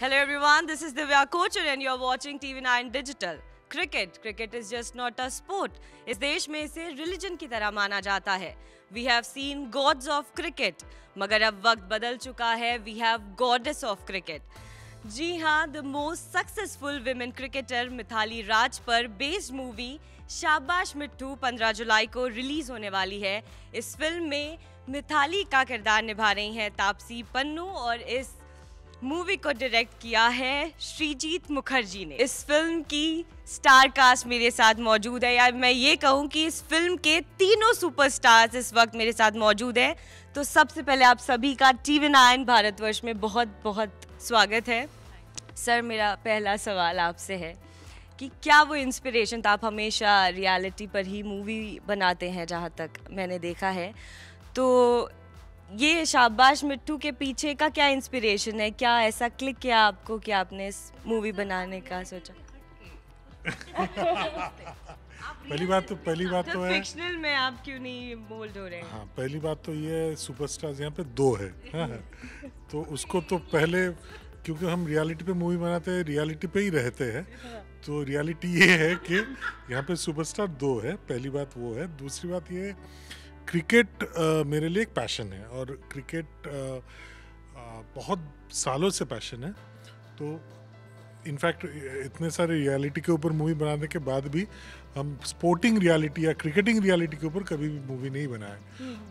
Hello everyone, this is Divya Kochar and you're watching TV9 Digital. Cricket is just not a sport. इस देश में इसे religion की तरह माना जाता है. We have seen gods of cricket, मगर अब वक्त बदल चुका है. We have goddess of cricket. जी हाँ, the most successful women cricketer Mithali Raj पर based movie शाबाश मिट्ठू 15 जुलाई को रिलीज होने वाली है. इस फिल्म में मिथाली का किरदार निभा रही हैं तापसी पन्नू और इस मूवी को डायरेक्ट किया है श्रीजीत मुखर्जी ने. इस फिल्म की स्टार कास्ट मेरे साथ मौजूद है, या मैं ये कहूँ कि इस फिल्म के तीनों सुपरस्टार्स इस वक्त मेरे साथ मौजूद हैं. तो सबसे पहले आप सभी का TV9 भारतवर्ष में बहुत बहुत स्वागत है. सर, मेरा पहला सवाल आपसे है कि क्या वो इंस्पिरेशन था, आप हमेशा रियलिटी पर ही मूवी बनाते हैं जहाँ तक मैंने देखा है, तो ये शाबाश मिट्ठू के पीछे का क्या इंस्पिरेशन है? क्या ऐसा क्लिक किया आपको कि आपने इस मूवी बनाने का सोचा? पहली बात तो है फिक्शनल में आप क्यों नहीं बोल्ड हो रहे हैं? हाँ, पहली बात तो ये सुपरस्टार्स यहाँ पे 2 है. हाँ, तो उसको तो पहले, क्योंकि हम रियलिटी पे मूवी बनाते हैं, रियलिटी पे ही रहते हैं, तो रियलिटी ये है कि यहाँ पे सुपरस्टार 2 है. पहली बात वो है. दूसरी बात ये, क्रिकेट मेरे लिए एक पैशन है और क्रिकेट बहुत सालों से पैशन है. तो इनफैक्ट इतने सारे रियलिटी के ऊपर मूवी बनाने के बाद भी हम स्पोर्टिंग रियलिटी या क्रिकेटिंग रियलिटी के ऊपर कभी भी मूवी नहीं बनाए.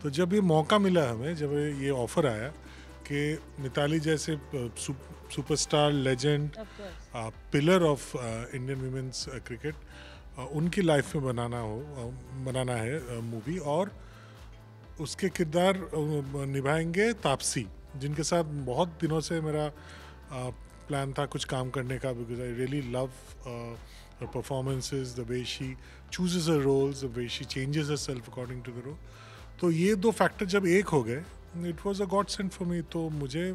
तो जब ये मौका मिला हमें, जब ये ऑफर आया कि मिताली जैसे superstar legend pillar of Indian women's cricket, उनकी लाइफ में बनाना है मूवी, और उसके किरदार निभाएंगे तापसी, जिनके साथ बहुत दिनों से मेरा प्लान था कुछ काम करने का, because I really love her performances, the way she chooses her roles, the way she changes herself according to the role. तो ये 2 फैक्टर जब एक हो गए, it was a godsend for me. तो मुझे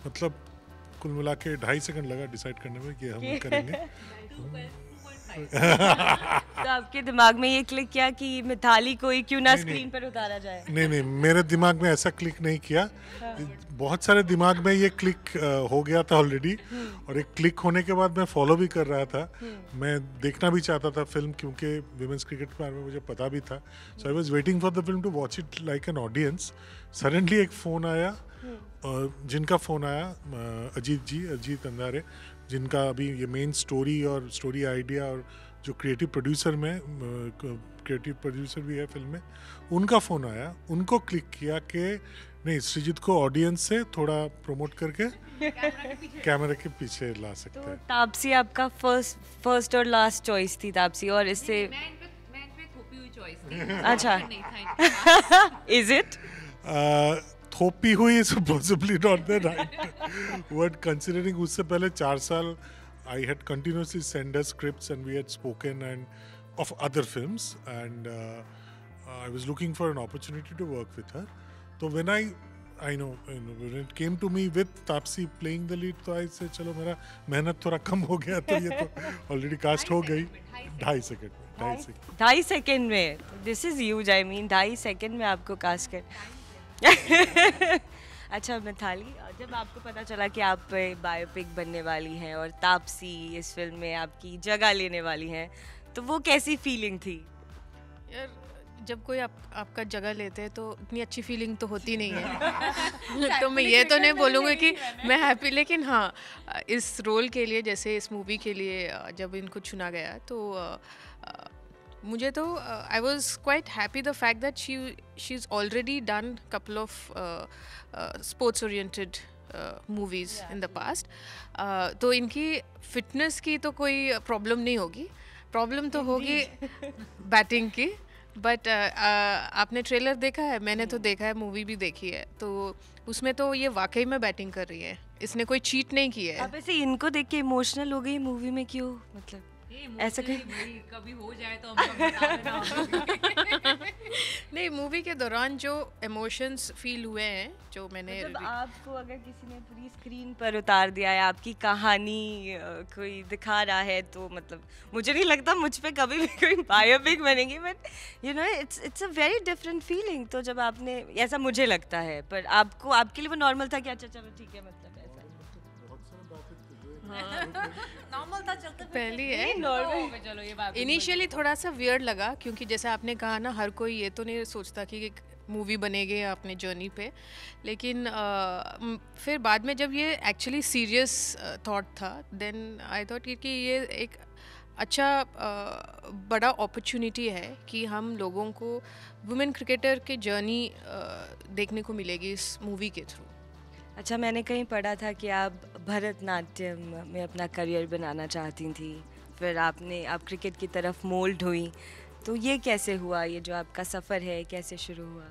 मतलब कुल मिला के 2.5 सेकंड लगा डिसाइड करने में कि हम करेंगे. तो आपके दिमाग में ये क्लिक किया कि मिथाली को ही क्यों ना स्क्रीन पर उतारा जाए? नहीं, मेरे दिमाग में ऐसा क्लिक नहीं किया. बहुत सारे दिमाग में ये क्लिक हो गया था ऑलरेडी, और एक क्लिक होने के बाद मैं फॉलो भी कर रहा था. मैं देखना भी चाहता था फिल्म, क्योंकि विमेंस क्रिकेट के बारे में मुझे पता भी था. So I was waiting for the film to watch it like an audience. Suddenly एक फ़ोन आया, जिनका फ़ोन आया अजीत अंधारे, जिनका अभी ये मेन स्टोरी और स्टोरी आइडिया और जो क्रिएटिव प्रोड्यूसर भी है फिल्म में, उनका फ़ोन आया. उनको क्लिक किया कि नहीं, सृजित को ऑडियंस से थोड़ा प्रमोट करके कैमरा के पीछे ला सकते हैं. तो तापसी आपका फर्स्ट और लास्ट चॉइस थी तापसी, और इससे अच्छा इज इट थोपी हुई is possibly not the right word, considering उससे पहले 4 साल I had continuously sent her scripts and we had spoken and of other films, and I was looking for an opportunity to work with her. So when I know when it came to me with Taapsee playing the lead, तो I said चलो मेरा मेहनत थोड़ा कम हो गया, तो ये तो ऑलरेडी कास्ट हो गई 2.5 सेकंड में. This is huge, I mean 2.5 second में आपको कास्ट कर. अच्छा मिथाली, जब आपको पता चला कि आप बायोपिक बनने वाली हैं और तापसी इस फिल्म में आपकी जगह लेने वाली हैं, तो वो कैसी फीलिंग थी? यार, जब कोई आपका जगह लेते हैं तो इतनी अच्छी फीलिंग तो होती नहीं है. तो मैं ये तो नहीं बोलूँगी कि मैं हैप्पी, लेकिन हाँ, इस रोल के लिए, जैसे इस मूवी के लिए जब इनको चुना गया, तो मुझे तो I was quite happy the fact that she is already done couple of sports oriented movies in the past. तो इनकी फिटनेस की तो कोई प्रॉब्लम नहीं होगी. प्रॉब्लम तो होगी बैटिंग की. बट आपने ट्रेलर देखा है? मैंने तो देखा है, मूवी भी देखी है, तो उसमें तो ये वाकई में बैटिंग कर रही है. इसने कोई चीट नहीं किया है. आप ऐसे इनको देख के इमोशनल हो गई मूवी में, क्यों? मतलब ऐसा कभी हो जाए तो हमको बता देना. नहीं, मूवी के दौरान जो इमोशंस फील हुए हैं, जो मैंने मतलब आपको अगर किसी ने पूरी स्क्रीन पर उतार दिया है, आपकी कहानी कोई दिखा रहा है, तो मतलब मुझे नहीं लगता मुझ पे कभी भी कोई बायोपिक बनेगी. But you know, it's a very different feeling. तो जब आपने, ऐसा मुझे लगता है, पर आपको, आपके लिए वो नॉर्मल था कि अच्छा चलो ठीक है, मतलब ऐसा. बहुत सारी बातें नॉर्मल था चलते पहली है नॉर्मल। चलो ये बात इनिशियली थोड़ा सा वियर्ड लगा, क्योंकि जैसे आपने कहा ना, हर कोई ये तो नहीं सोचता कि एक मूवी बनेगी अपने जर्नी पे, लेकिन फिर बाद में जब ये एक्चुअली सीरियस थॉट था, देन आई थॉट कि ये एक अच्छा बड़ा अपॉर्चुनिटी है कि हम लोगों को वुमेन क्रिकेटर के जर्नी देखने को मिलेगी इस मूवी के थ्रू। अच्छा, मैंने कहीं पढ़ा था कि आप भरतनाट्यम में अपना करियर बनाना चाहती थी, फिर आप क्रिकेट की तरफ मोल्ड हुई, तो ये कैसे हुआ? ये जो आपका सफ़र है कैसे शुरू हुआ?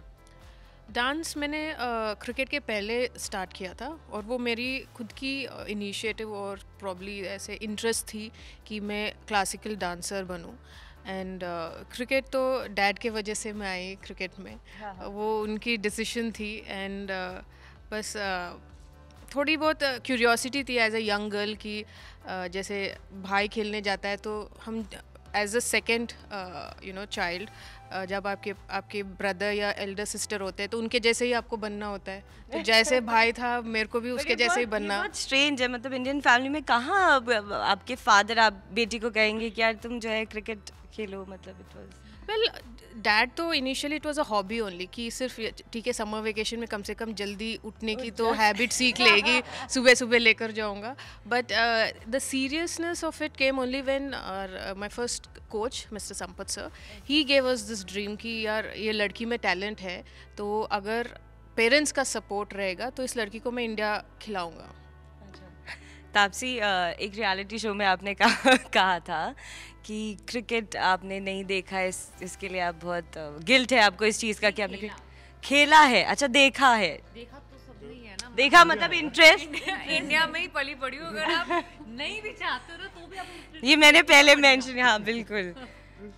डांस मैंने क्रिकेट के पहले स्टार्ट किया था, और वो मेरी खुद की इनिशिएटिव और प्रॉब्ली ऐसे इंटरेस्ट थी कि मैं क्लासिकल डांसर बनूं। एंड क्रिकेट तो डैड के वजह से मैं आई क्रिकेट में, वो उनकी डिसीजन थी। एंड बस थोड़ी बहुत क्यूरियोसिटी थी एज अ यंग गर्ल कि जैसे भाई खेलने जाता है तो हम एज अ सेकेंड चाइल्ड, जब आपके ब्रदर या एल्डर सिस्टर होते हैं तो उनके जैसे ही आपको बनना होता है, तो जैसे भाई था मेरे को भी उसके जैसे ही बनना। बहुत स्ट्रेंज है, मतलब इंडियन फैमिली में कहाँ आपके फादर आप बेटी को कहेंगे कि यार तुम जो है क्रिकेट खेलो, मतलब इट वाज वेल डैड तो initially it was a hobby only, कि सिर्फ ठीक है समर वेकेशन में कम से कम जल्दी उठने की तो हैबिट सीख लेगी, सुबह सुबह लेकर जाऊंगा। But the seriousness of it came only when my first coach mister Sampat sir, he gave us this dream कि यार ये लड़की में टैलेंट है, तो अगर पेरेंट्स का सपोर्ट रहेगा तो इस लड़की को मैं इंडिया खिलाऊंगा। तापसी, एक रियलिटी शो में आपने कहा था कि क्रिकेट आपने नहीं देखा, इसके लिए आप बहुत गिल्ट है आपको इस चीज़ का कि आपने खेला है। अच्छा, देखा है। देखा तो सब नहीं है ना, देखा मतलब इंटरेस्ट इंडिया में ही पली पड़ी हो, अगर आप नहीं भी चाहते हो तो भी आप ये मैंने पहले मेंशन, हाँ बिल्कुल।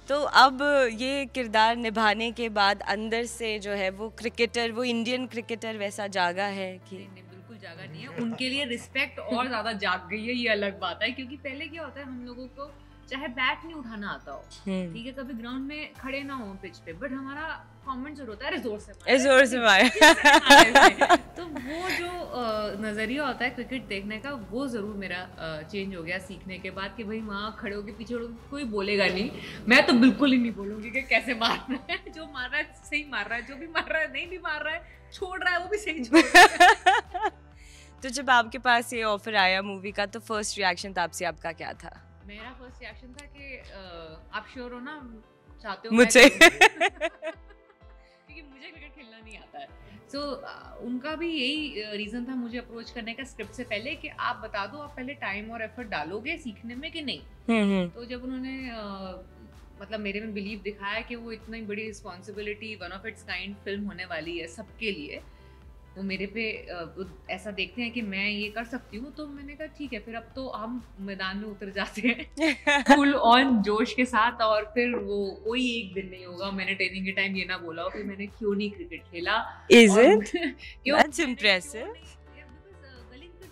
तो अब ये किरदार निभाने के बाद अंदर से जो है वो क्रिकेटर, वो इंडियन क्रिकेटर वैसा जागा है कि बिल्कुल जागा नहीं है। उनके लिए रिस्पेक्ट और ज्यादा जाग गई है, ये अलग बात है। क्योंकि पहले क्या होता है, हम लोगों को चाहे बैट नहीं उठाना आता हो, ठीक है, कभी ग्राउंड में खड़े ना हो पिच पे, बट हमारा कमेंट जरूर होता है जोर से मारे। तो वो जो नजरिया होता है क्रिकेट देखने का, वो जरूर मेरा चेंज हो गया सीखने के बाद कि भाई वहाँ खड़े होके पीछे कोई बोलेगा नहीं, मैं तो बिल्कुल ही नहीं बोलूंगी कि कैसे मारना है। जो मार रहा है सही मार रहा है, जो भी मार रहा है नहीं भी मार रहा है, छोड़ रहा है वो भी सही छोड़ रहा है। तो जब आपके पास ये ऑफर आया मूवी का, तो फर्स्ट रिएक्शन तापसी आपका क्या था? मेरा फर्स्ट रिएक्शन था कि आप श्योर हो ना, चाहते हो मुझे क्योंकि मुझे क्रिकेट खेलना नहीं आता है। सो उनका भी यही रीज़न था मुझे अप्रोच करने का स्क्रिप्ट से पहले कि आप बता दो आप पहले टाइम और एफर्ट डालोगे सीखने में कि नहीं। तो जब उन्होंने मतलब मेरे में बिलीव दिखाया कि वो इतनी बड़ी responsibility, one of its kind film होने वाली है सबके लिए, तो मेरे पे ऐसा देखते हैं कि मैं ये कर सकती हूँ, तो मैंने कहा ठीक है, फिर अब तो हम मैदान में उतर जाते हैं फुल ऑन जोश के साथ। और फिर वो कोई एक दिन नहीं होगा मैंने ट्रेनिंग के टाइम ये ना बोला हो कि मैंने क्यों नहीं क्रिकेट खेला। Is it? That's impressive.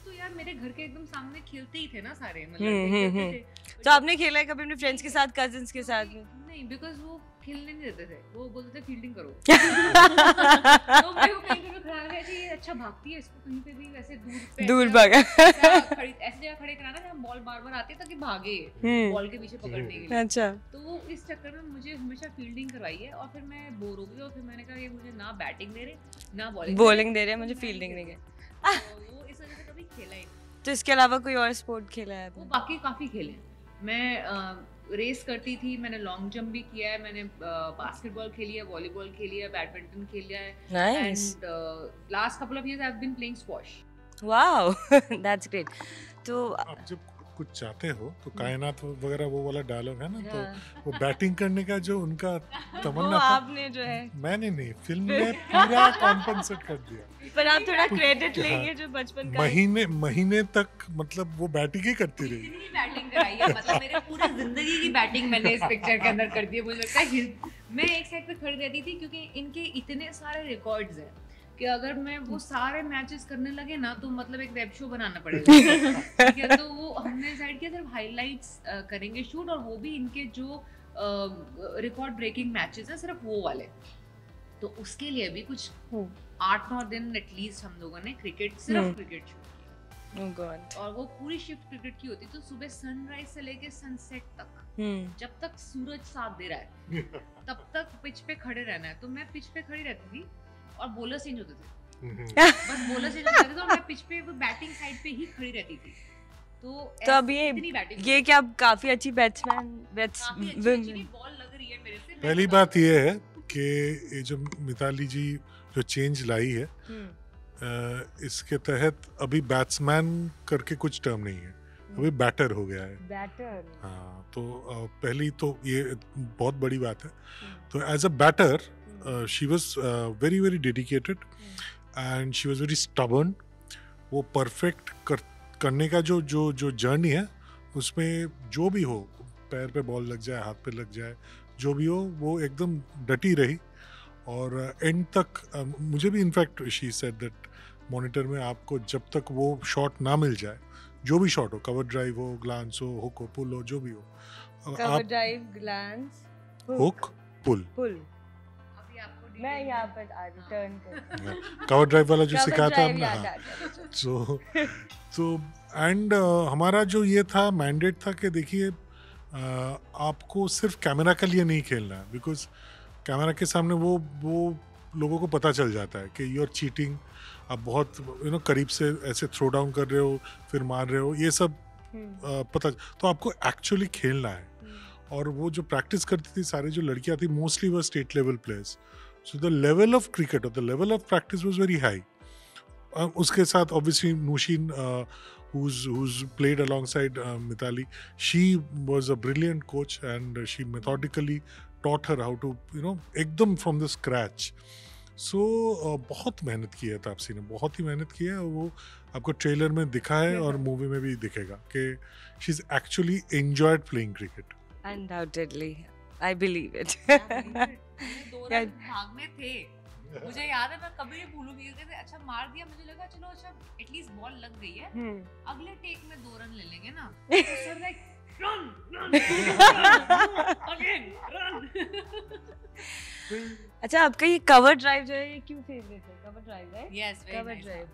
तो यार मेरे घर के एकदम सामने खेलते ही थे ना सारे, मतलब तो आपने खेला है कभी अपने फ्रेंड्स के साथ, कजिन्स के साथ? नहीं, बिकॉज वो खेलने नहीं देते थे, वो बोलते थे फील्डिंग करो। तो मैं वो कहीं पे खड़ा गया कि ये अच्छा भागती है, इसको कहीं पे भी वैसे दूर भागा ऐसी जगह खड़े कराना जहाँ बॉल बार-बार आती है ताकि भागे बॉल के पीछे पकड़ने के लिए। अच्छा, तो वो इस चक्कर में मुझे हमेशा फील्डिंग करवाई है, और फिर मैं बोर हो गई, और फिर मैंने कहा ये मुझे ना बैटिंग दे रहे ना बॉलिंग दे रहे हैं, मुझे फील्डिंग नहीं है। वो इस वजह से कभी खेला ही नहीं। तो इसके अलावा कोई और स्पोर्ट खेला है आपने? वो बाकी काफ़ी खेले हैं। मैं रेस करती थी, मैंने लॉन्ग जंप भी किया है, मैंने बास्केटबॉल खेली है, वॉलीबॉल खेली है, बैडमिंटन खेला है, Nice. And last couple of years I have been playing squash. Wow, that's great. तो आप जब कुछ चाहते हो तो कायनात वगैरह वो वाला डायलॉग है ना, तो वो बैटिंग करने का जो उनका वो तमन्ना था, आपने जो है, मैंने नहीं, फिल्म ने पूरा कॉम्पनसेट कर दिया। पर आप थोड़ा क्रेडिट लेंगे जो बचपन का महीने तक मतलब वो बैटिंग ही करती रही। बैटिंग कराई है, मतलब मेरे पूरी जिंदगी की बैटिंग मैंने इस पिक्चर के अंदर कर दी है। मुझे लगता है मैं एक साइड पे खड़ी रहती थी क्योंकि इनके इतने सारे रिकॉर्ड्स हैं कि अगर मैं वो सारे मैचेस करने लगे ना तो मतलब एक वेब शो बनाना पड़ेगा। ठीक है, तो वो हमने डिसाइड किया सिर्फ हाइलाइट्स करेंगे शूट, और वो भी इनके जो रिकॉर्ड ब्रेकिंग मैचेस हैं सिर्फ वो वाले। तो उसके लिए भी कुछ 8-9 दिन एटलीस्ट हम लोगों ने सिर्फ क्रिकेट शूट किया। Oh God. और वो पूरी शिफ्ट क्रिकेट की होती, तो सुबह सनराइज से लेके सनसेट तक, जब तक सूरज साथ दे रहा है तब तक पिच पे खड़े रहना है। तो मैं पिच पे खड़ी रहती थी और बॉलर चेंज होते थे, बस बॉलर चेंज होते थे, तो मैं पिच पे वो बैटिंग साइड पे ही खड़ी रहती थी। तो अब ये क्या काफी अच्छी बैट्समैन बॉल लग रही है मेरे से। पहली बात ये है कि ये जो मिताली जी जो चेंज लाई है, इसके तहत अभी बैट्समैन करके कुछ टर्म नहीं है, अभी बैटर हो गया है। बैटर, हाँ, तो पहली तो ये बहुत बड़ी बात है। तो as a batter she was very very dedicated and she was very stubborn. वो परफेक्ट करने का जो जो जो जर्नी है, उसमें जो भी हो, पैर पे बॉल लग जाए, हाथ पे लग जाए, जो भी हो, वो एकदम डटी रही और एंड तक। मुझे भी in fact she said that monitor में आपको जब तक वो शॉट ना मिल जाए, जो भी शॉट हो, कवर ड्राइव हो, ग्लांस हो, हुक हो, पुल हो, जो भी हो, कवर ड्राइव, ग्लांस, हुक, पुल, अभी आपको मैं यहाँ पर टर्न कर कवर ड्राइव वाला जो सिखाया था हमने। तो एंड हमारा जो ये था मैंडेट था कि देखिए आपको सिर्फ कैमरा के लिए नहीं खेलना है, बिकॉज कैमरा के सामने वो लोगों को पता चल जाता है कि यू आर चीटिंग, आप बहुत करीब से ऐसे थ्रो डाउन कर रहे हो, फिर मार रहे हो, ये सब पता। तो आपको एक्चुअली खेलना है। और वो जो प्रैक्टिस करती थी, सारी जो लड़कियां थी, मोस्टली वो state level players, so the level of cricket और the level of practice was very high. उसके साथ obviously Nausheen who's played alongside Mitali, she was a brilliant coach and she methodically taught her how to एकदम from the scratch. So बहुत मेहनत की है तापसी ने, बहुत ही मेहनत की है, और वो आपको ट्रेलर में दिखा है और मूवी में भी दिखेगा कि she's actually enjoyed playing cricket. Undoubtedly, I believe it. दो रन भागने थे, मुझे याद है, मैं कभी नहीं भूलूंगी। कहते अच्छा मार दिया, मुझे लगा चलो अच्छा एटलीस्ट बॉल लग गई है, अगले टेक में 2 रन ले लेंगे ना। तो sir like run again run. अच्छा, आपका ये कवर ड्राइव जो है, ये क्यों फेवरेट है? कवर ड्राइव है? यस, कवर ड्राइव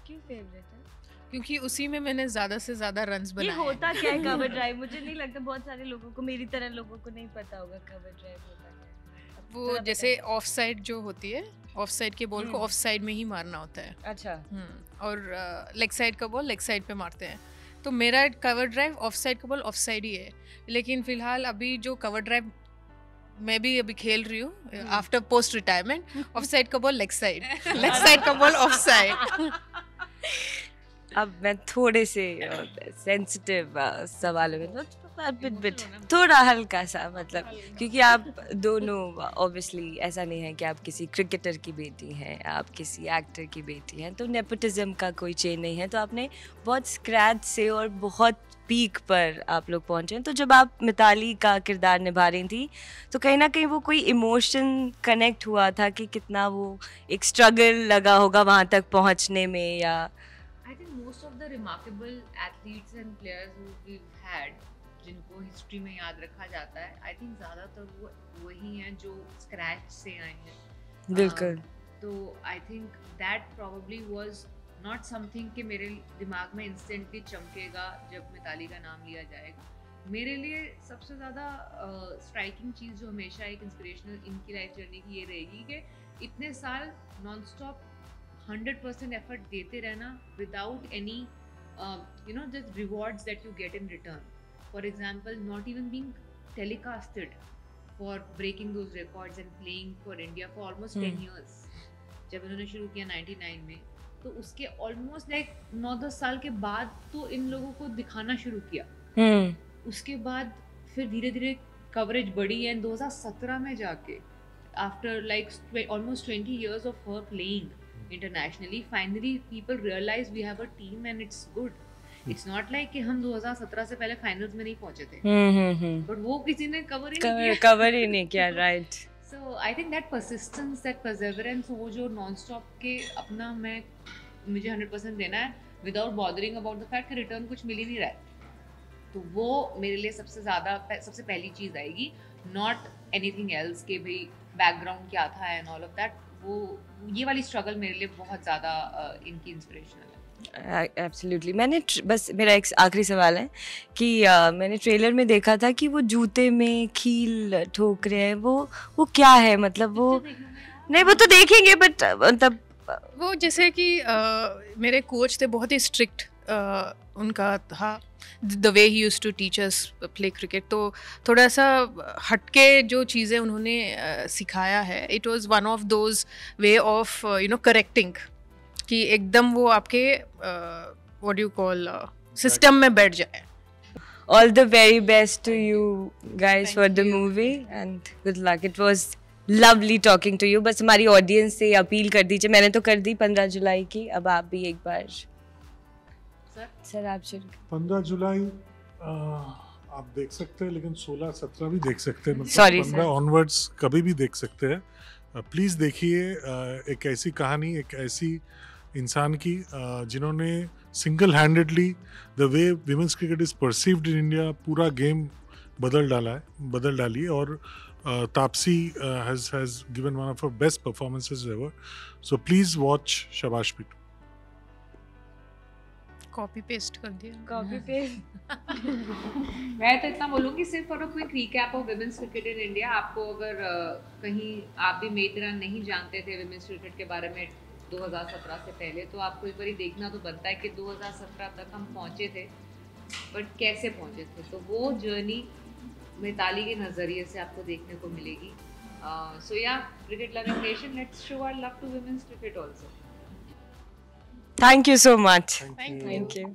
क्यों फेवरेट है? क्योंकि उसी में मैंने ज्यादा से ज्यादा रन्स बनाए। ये होता क्या है कवर ड्राइव? मुझे नहीं लगता बहुत सारे लोगों को, मेरी तरह लोगों को नहीं पता होगा कवर ड्राइव होता क्या है। वो जैसे ऑफ साइड जो होती है, ऑफ साइड के बॉल को ऑफ साइड में ही मारना होता है। अच्छा। और लेग साइड का बॉल लेग साइड पे मारते हैं। तो मेरा कवर ड्राइव ऑफ साइड का बॉल ऑफ साइड ही है, लेकिन फिलहाल अभी जो कवर ड्राइव मैं भी अभी खेल रही हूँ after post retirement, of side का बॉल लेग साइड का बॉल ऑफ साइड। अब मैं थोड़े से सेंसिटिव सवालों में थोड़ा हल्का सा, मतलब क्योंकि आप दोनों ऑब्वियसली ऐसा नहीं है कि आप किसी क्रिकेटर की बेटी हैं, आप किसी एक्टर की बेटी हैं, तो नेपोटिज्म का कोई चेन नहीं है। तो आपने बहुत स्क्रैच से और बहुत पीक पर आप लोग पहुंचे हैं। तो जब आप मिताली का किरदार निभा रही थी, तो कहीं ना कहीं वो कोई इमोशन कनेक्ट हुआ था कि कितना वो एक स्ट्रगल लगा होगा वहाँ तक पहुँचने में? या I think most of the remarkable athletes and players who we've had, जिनको हिस्ट्री में याद रखा जाता है, आई थिंक ज़्यादातर वो वही हैं जो स्क्रैच से आए हैं। बिल्कुल। तो I think that probably was not something कि मेरे दिमाग में इंस्टेंटली चमकेगा जब मिताली का नाम लिया जाएगा। मेरे लिए सबसे ज़्यादा स्ट्राइकिंग चीज़ जो हमेशा एक इंस्पिरेशनल इनकी लाइफ जर्नी की ये रहेगी कि इतने साल नॉन स्टॉप 100% एफर्ट देते रहना without any just rewards that you get in return. For example, not even being telecasted for breaking those records and playing for India for almost 10 years. जब इन्होंने शुरू किया 99 में, तो उसके almost like 9-10 साल के बाद तो इन लोगों को दिखाना शुरू किया। उसके बाद फिर धीरे धीरे कवरेज बढ़ी है। 2017 में जाके after like almost 20 years of her playing internationally, finally people realize we have a team and it's good. It's not like कि हम 2017 से पहले फाइनल्स में नहीं पहुंचे थे, but वो किसी ने कवर ही नहीं किया, right. So I think that persistence, that perseverance, वो जो non-stop के अपना मुझे 100% देना है without bothering about the fact कि रिटर्न कुछ मिल ही नहीं रहा है, तो वो मेरे लिए सबसे पहली चीज़ आएगी, not anything else कि भाई बैकग्राउंड क्या था and all of that। वो ये वाली स्ट्रगल मेरे लिए बहुत ज़्यादा इनकी इंस्पिरेशनल है। एब्सोल्युटली। बस मेरा एक आखिरी सवाल है कि मैंने ट्रेलर में देखा था कि वो जूते में कील ठोक रहे हैं, वो क्या है? मतलब वो नहीं, वो तो देखेंगे, बट मतलब वो जैसे कि मेरे कोच थे, बहुत ही स्ट्रिक्ट उनका था the way he used to teach us play cricket. तो थोड़ा सा हटके जो चीज़ें उन्होंने सिखाया है, it was one of those way of correcting कि एकदम वो आपके what do you call system में बैठ जाए। all the very best to you guys for the movie and good luck. It was lovely talking to you. बस हमारी audience से अपील कर दीजिए। मैंने तो कर दी 15 जुलाई की, अब आप भी एक बार। सर आप शुरू। 15 जुलाई आप देख सकते हैं, लेकिन 16-17 भी देख सकते हैं, मतलब Sorry, 15 ऑनवर्ड्स कभी भी देख सकते हैं। प्लीज़ देखिए एक ऐसी कहानी, एक ऐसी इंसान की जिन्होंने single handedly the way women's cricket is perceived in India पूरा गेम बदल डाली है। और Taapsee has given one of her best performances ever. So please watch शाबाश पीटू। कॉपी पेस्ट कर दिया। Copy paste. मैं तो इतना बोलूँगी, सिर्फ for a quick recap of women's cricket in India, आपको अगर कहीं आप भी मेरी तरह नहीं जानते थे विमेंस क्रिकेट के बारे में 2017 से पहले, तो आपको एक बार देखना तो बनता है कि 2017 तक हम पहुँचे थे, बट कैसे पहुँचे थे। तो वो जर्नी मिताली के नज़रिए से आपको देखने को मिलेगी। सो या cricket loving nation, let's show our love to women's cricket also. Thank you so much. Thank you. Thank you.